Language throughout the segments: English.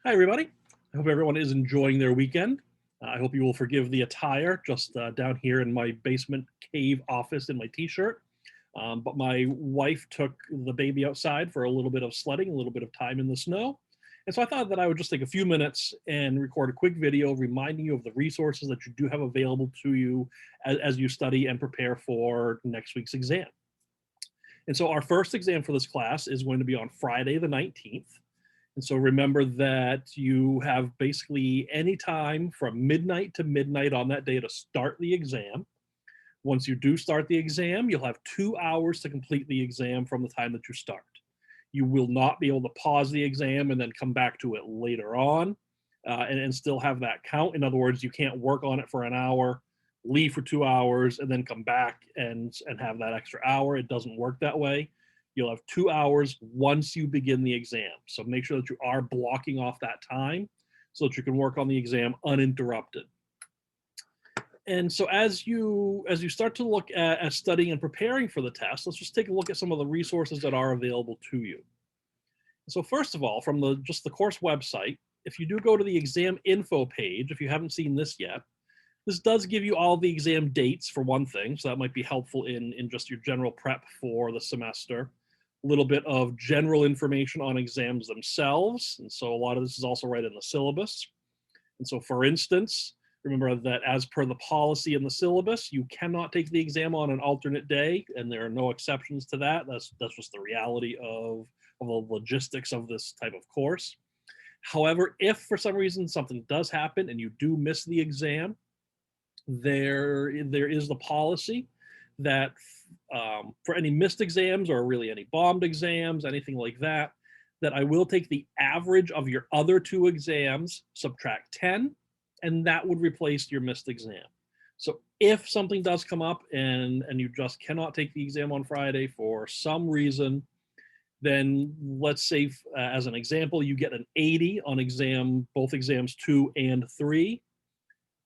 Hi, everybody. I hope everyone is enjoying their weekend. I hope you will forgive the attire just down here in my basement cave office in my t-shirt. But my wife took the baby outside for a little bit of sledding, a little bit of time in the snow. And so I thought that I would just take a few minutes and record a quick video reminding you of the resources that you do have available to you as you study and prepare for next week's exam. And so our first exam for this class is going to be on Friday the 19th. And so remember that you have basically any time from midnight to midnight on that day to start the exam. Once you do start the exam, you'll have 2 hours to complete the exam from the time that you start. You will not be able to pause the exam and then come back to it later on and still have that count. In other words, you can't work on it for an hour, leave for 2 hours, and then come back and have that extra hour. It doesn't work that way. You'll have 2 hours once you begin the exam. So make sure that you are blocking off that time so that you can work on the exam uninterrupted. And so as you start to look at studying and preparing for the test, let's just take a look at some of the resources that are available to you. So first of all, from just the course website, if you do go to the exam info page, if you haven't seen this yet, this does give you all the exam dates for one thing, so that might be helpful in just your general prep for the semester. A little bit of general information on exams themselves, and so a lot of this is also right in the syllabus. And so for instance, remember that as per the policy in the syllabus, you cannot take the exam on an alternate day, and there are no exceptions to that. That's just the reality of the logistics of this type of course. However, if for some reason something does happen and you do miss the exam, there is the policy that for any missed exams or really any bombed exams, anything like that, that I will take the average of your other two exams, subtract 10, and that would replace your missed exam. So if something does come up and you just cannot take the exam on Friday for some reason, then let's say as an example, you get an 80 on both exams 2 and 3.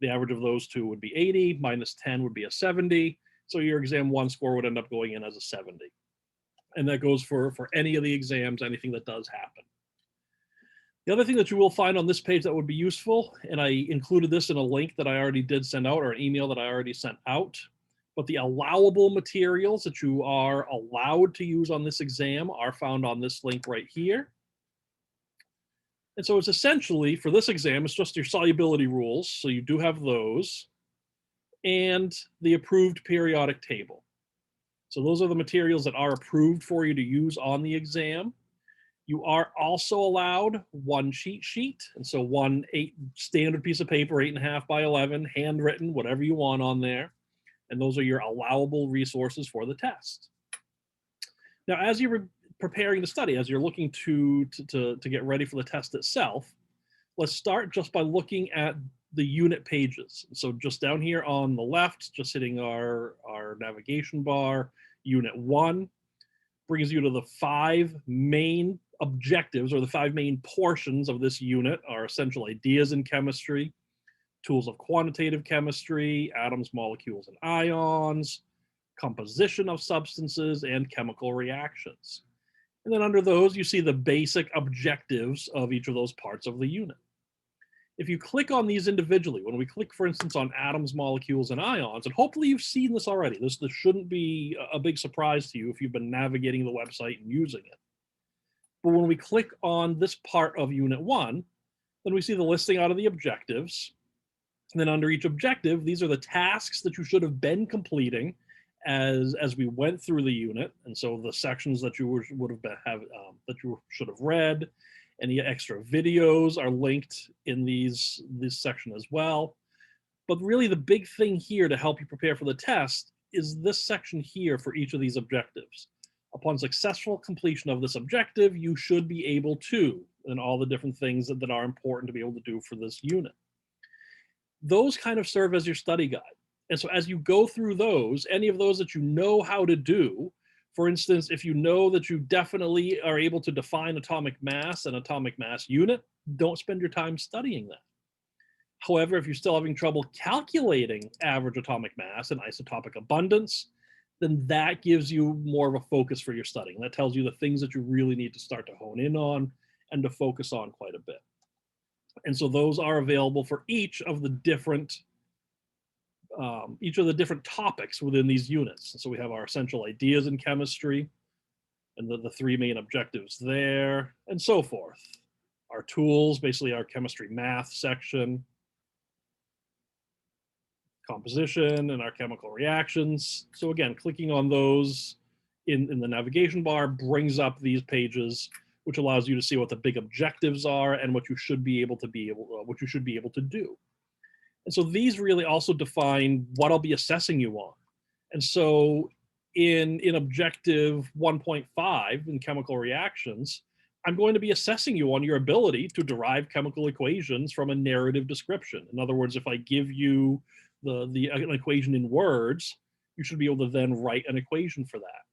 The average of those two would be 80, minus 10 would be a 70. So your exam 1 score would end up going in as a 70. And that goes for any of the exams, anything that does happen. The other thing that you will find on this page that would be useful, and I included this in a link that I already did send out or an email that I already sent out, but the allowable materials that you are allowed to use on this exam are found on this link right here. And so it's essentially, for this exam, it's just your solubility rules. So you do have those and the approved periodic table. So those are the materials that are approved for you to use on the exam. You are also allowed one cheat sheet. And so one standard piece of paper, 8.5 by 11, handwritten, whatever you want on there. And those are your allowable resources for the test. Now, as you're preparing to study, as you're looking to get ready for the test itself, let's start just by looking at the unit pages. So just down here on the left, just hitting our navigation bar, unit 1 brings you to the 5 main objectives or the 5 main portions of this unit are essential ideas in chemistry, tools of quantitative chemistry, atoms, molecules, and ions, composition of substances, and chemical reactions. And then under those, you see the basic objectives of each of those parts of the unit. If you click on these individually, when we click, for instance, on atoms, molecules, and ions, and hopefully you've seen this already, this shouldn't be a big surprise to you if you've been navigating the website and using it. But when we click on this part of Unit 1, then we see the listing out of the objectives. And then under each objective, these are the tasks that you should have been completing as we went through the unit. And so the sections that you would have that you should have read, any extra videos are linked in this section as well. But really the big thing here to help you prepare for the test is this section here for each of these objectives. Upon successful completion of this objective, you should be able to, and all the different things that are important to be able to do for this unit. Those kind of serve as your study guide. And so as you go through those, any of those that you know how to do, for instance, if you know that you definitely are able to define atomic mass and atomic mass unit, don't spend your time studying that. However, if you're still having trouble calculating average atomic mass and isotopic abundance, then that gives you more of a focus for your studying. That tells you the things that you really need to start to hone in on and to focus on quite a bit. And so those are available for each of the different topics within these units. So we have our essential ideas in chemistry and the three main objectives there, and so forth. Our tools, basically our chemistry math section, composition, and our chemical reactions. So again, clicking on those in the navigation bar brings up these pages, which allows you to see what the big objectives are and what you should be able to do. And so these really also define what I'll be assessing you on. And so in objective 1.5 in chemical reactions, I'm going to be assessing you on your ability to derive chemical equations from a narrative description. In other words, if I give you an equation in words, you should be able to then write an equation for that.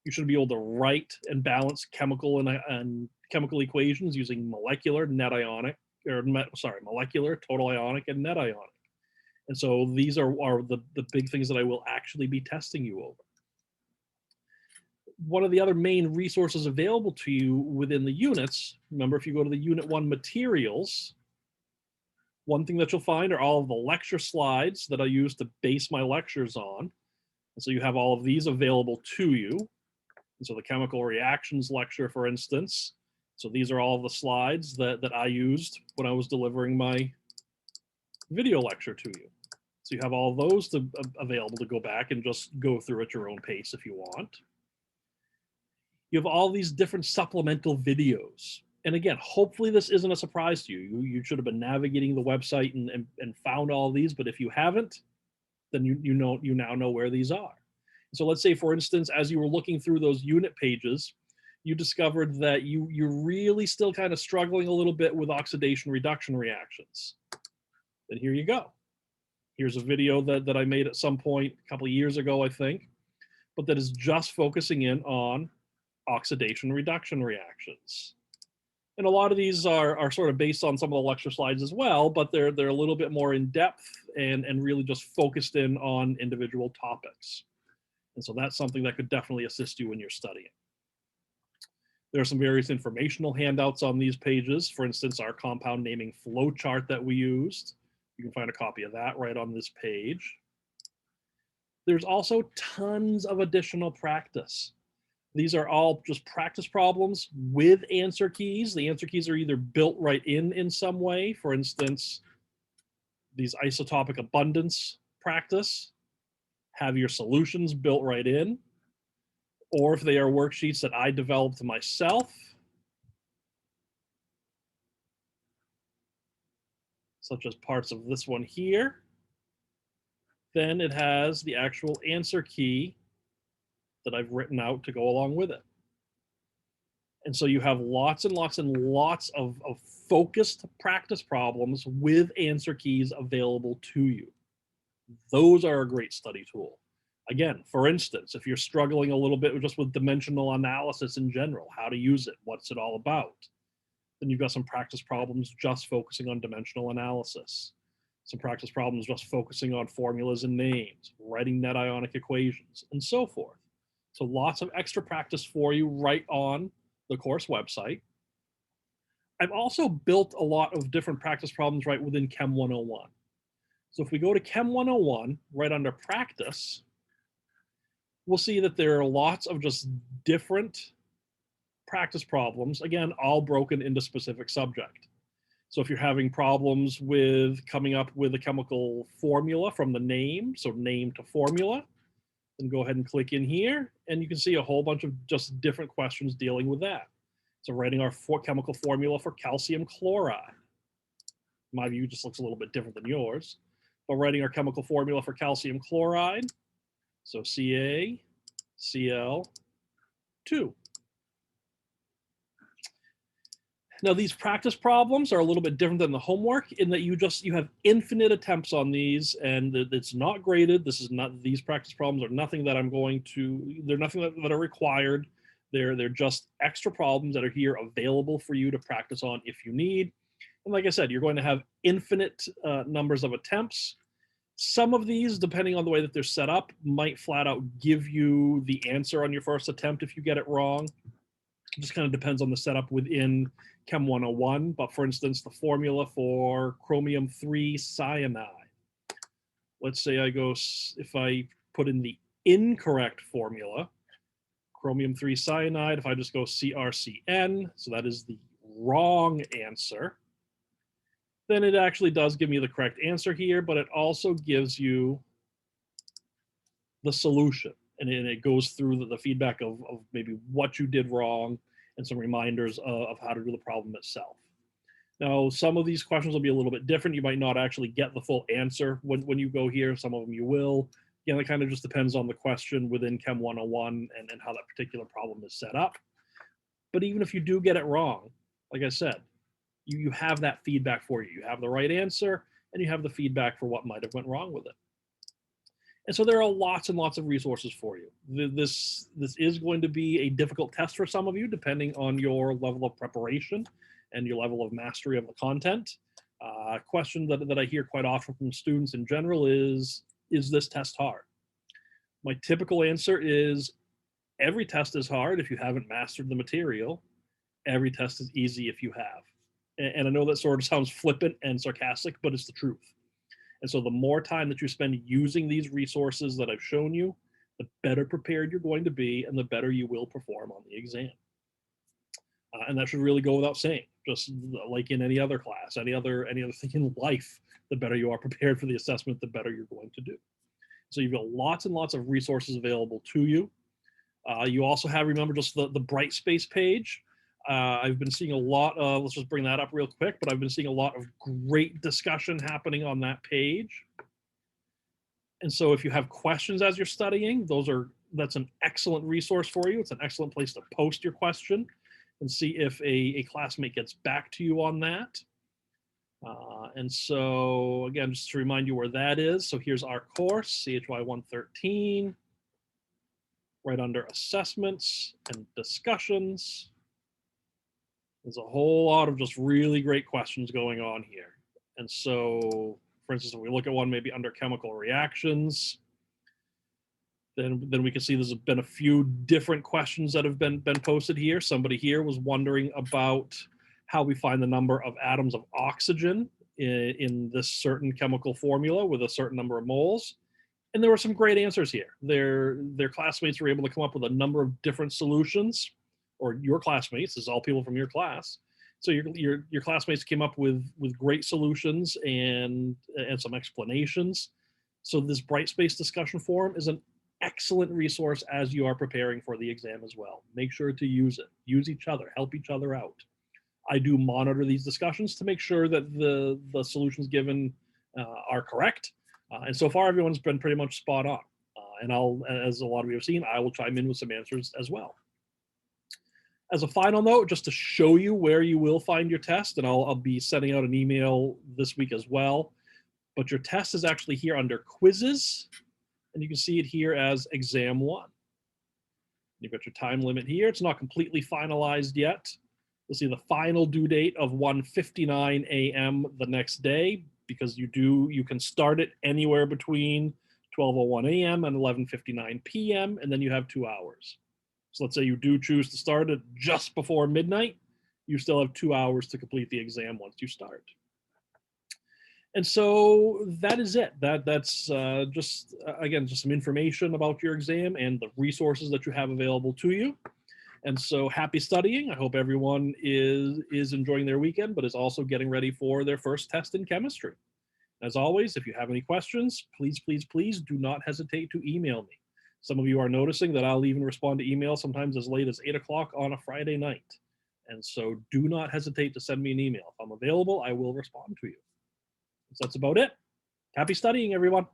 You should be able to write and balance chemical and chemical equations using molecular, molecular, total ionic, and net ionic. And so these are the big things that I will actually be testing you over. One of the other main resources available to you within the units, remember, if you go to the Unit 1 materials, one thing that you'll find are all of the lecture slides that I use to base my lectures on. And so you have all of these available to you. And so the chemical reactions lecture, for instance, so these are all the slides that I used when I was delivering my video lecture to you. So you have all of those available to go back and just go through at your own pace if you want. You have all these different supplemental videos. And again, hopefully this isn't a surprise to you. You should have been navigating the website and found all of these, but if you haven't, then you now know where these are. So let's say, for instance, as you were looking through those unit pages, you discovered that you're really still kind of struggling a little bit with oxidation reduction reactions. Then here you go. Here's a video that I made at some point a couple of years ago, I think, but that is just focusing in on oxidation reduction reactions. And a lot of these are sort of based on some of the lecture slides as well, but they're a little bit more in depth and really just focused in on individual topics. And so that's something that could definitely assist you when you're studying. There are some various informational handouts on these pages. For instance, our compound naming flowchart that we used. You can find a copy of that right on this page. There's also tons of additional practice. These are all just practice problems with answer keys. The answer keys are either built right in some way. For instance, these isotopic abundance practice have your solutions built right in. Or if they are worksheets that I developed myself, such as parts of this one here, then it has the actual answer key that I've written out to go along with it. And so you have lots and lots and lots of focused practice problems with answer keys available to you. Those are a great study tool. Again, for instance, if you're struggling a little bit just with dimensional analysis in general, how to use it, what's it all about, then you've got some practice problems just focusing on dimensional analysis. Some practice problems just focusing on formulas and names, writing net ionic equations, and so forth. So lots of extra practice for you right on the course website. I've also built a lot of different practice problems right within Chem 101. So if we go to Chem 101, right under practice, we'll see that there are lots of just different practice problems, again, all broken into specific subject. So if you're having problems with coming up with a chemical formula from the name, so name to formula, then go ahead and click in here, and you can see a whole bunch of just different questions dealing with that. So writing our chemical formula for calcium chloride. My view just looks a little bit different than yours. But writing our chemical formula for calcium chloride, so CaCl2. Now these practice problems are a little bit different than the homework in that you have infinite attempts on these, and it's not graded. These practice problems are nothing that they're nothing that are required. They're just extra problems that are here available for you to practice on if you need. And like I said, you're going to have infinite numbers of attempts. Some of these, depending on the way that they're set up, might flat out give you the answer on your first attempt if you get it wrong. It just kind of depends on the setup within Chem 101, but for instance, the formula for chromium 3 cyanide. Let's say if I put in the incorrect formula, chromium 3 cyanide, if I just go CrCN, so that is the wrong answer, then it actually does give me the correct answer here, but it also gives you the solution. And it goes through the feedback of maybe what you did wrong and some reminders of how to do the problem itself. Now, some of these questions will be a little bit different. You might not actually get the full answer when you go here. Some of them you will. Again, it kind of just depends on the question within Chem 101 and how that particular problem is set up. But even if you do get it wrong, like I said, you have that feedback for you. You have the right answer, and you have the feedback for what might have went wrong with it. And so there are lots and lots of resources for you. This is going to be a difficult test for some of you, depending on your level of preparation and your level of mastery of the content. A question that I hear quite often from students in general is this test hard? My typical answer is every test is hard if you haven't mastered the material. Every test is easy if you have. And I know that sort of sounds flippant and sarcastic, but it's the truth. And so the more time that you spend using these resources that I've shown you, the better prepared you're going to be and the better you will perform on the exam. And that should really go without saying, just like in any other class, any other thing in life, the better you are prepared for the assessment, the better you're going to do. So you've got lots and lots of resources available to you. You also have, remember, just the Brightspace page. I've been seeing a lot of, let's just bring that up real quick, but I've been seeing a lot of great discussion happening on that page. And so if you have questions as you're studying, that's an excellent resource for you. It's an excellent place to post your question and see if a classmate gets back to you on that. And so again, just to remind you where that is. So here's our course, CHY 113, right under assessments and discussions. There's a whole lot of just really great questions going on here. And so, for instance, if we look at one maybe under chemical reactions, then we can see there's been a few different questions that have been posted here. Somebody here was wondering about how we find the number of atoms of oxygen in this certain chemical formula with a certain number of moles. And there were some great answers here. Their classmates were able to come up with a number of different solutions, or your classmates, this is all people from your class. So your classmates came up with great solutions and some explanations. So this Brightspace discussion forum is an excellent resource as you are preparing for the exam as well. Make sure to use it. Use each other. Help each other out. I do monitor these discussions to make sure that the solutions given are correct. And so far, everyone's been pretty much spot on. And as a lot of you have seen, I will chime in with some answers as well. As a final note, just to show you where you will find your test, and I'll be sending out an email this week as well, but your test is actually here under quizzes, and you can see it here as exam 1. You've got your time limit here. It's not completely finalized yet. You'll see the final due date of 1:59 a.m. the next day, because you can start it anywhere between 12:01 a.m. and 11:59 p.m., and then you have 2 hours. So let's say you do choose to start it just before midnight, you still have 2 hours to complete the exam once you start. And so that is it. That's just some information about your exam and the resources that you have available to you. And so happy studying. I hope everyone is enjoying their weekend, but is also getting ready for their first test in chemistry. As always, if you have any questions, please, please, please do not hesitate to email me. Some of you are noticing that I'll even respond to email sometimes as late as 8 o'clock on a Friday night. And so do not hesitate to send me an email. If I'm available, I will respond to you. So that's about it. Happy studying, everyone.